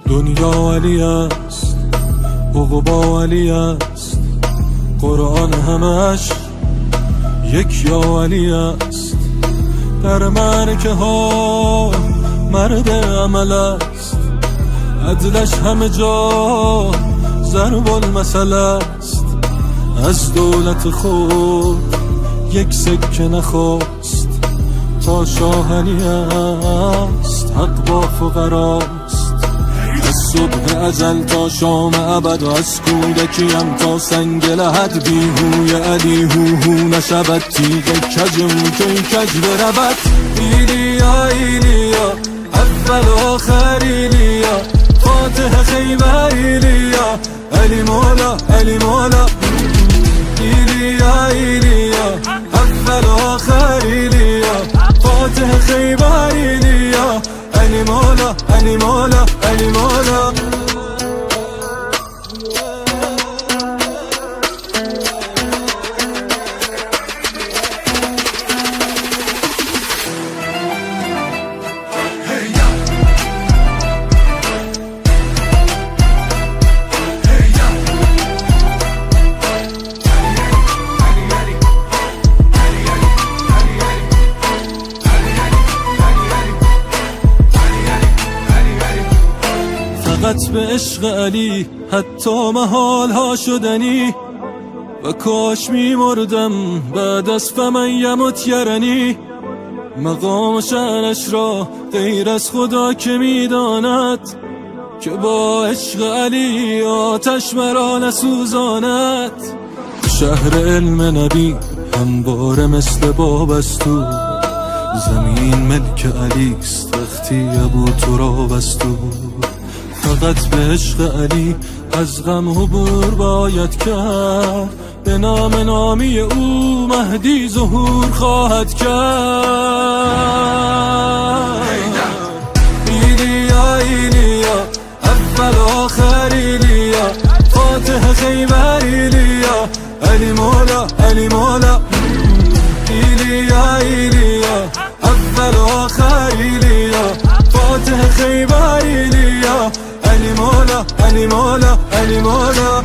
دنیا علی است، عقبا علی است، قرآن همش یک یا علی است. در معرکه ها مرد عمل است، عدلش همه جا ضرب المثل است. از دولت خود یک سکه نخواست، تا شاه علی است، حق با فقراست. از صبح ازل تا شام ابد و از کودکیم تا سنگ لحد، بیهوی علی هو نشود، تیغ کجم که کج برود. ایلیا ایلیا اول و آخر ایلیا، فاتح خیبر ایلیا، علی مولا علی مولا. ایلیا ایلیا اول و آخر ایلیا، فاتح خیبر ایلیا، علی مولا علی مولا علی مولا. فقط به عشق علی حتی محال ها شدنی، و کاش می مردم بعد از فمن یمت یرنی. مقام شأنش را غیر از خدا که می داند، که با عشق علی آتش مرا نسوزاند. شهر علم نبی همواره مثل باب است تو، زمین ملک علی است وقتی ابو تراب است تو. فقط به عشق علی از غم عبور باید کرد، به نام نامی او مهدی ظهور خواهد کرد. ایلیا ایلیا اول و آخر ایلیا، فاتح خیبر ایلیا، علی مولا علی مولا. ایلیا ایلیا اول و آخر ایلیا، فاتح خیبر ایلیا، علی مولا علی مولا علی مولا.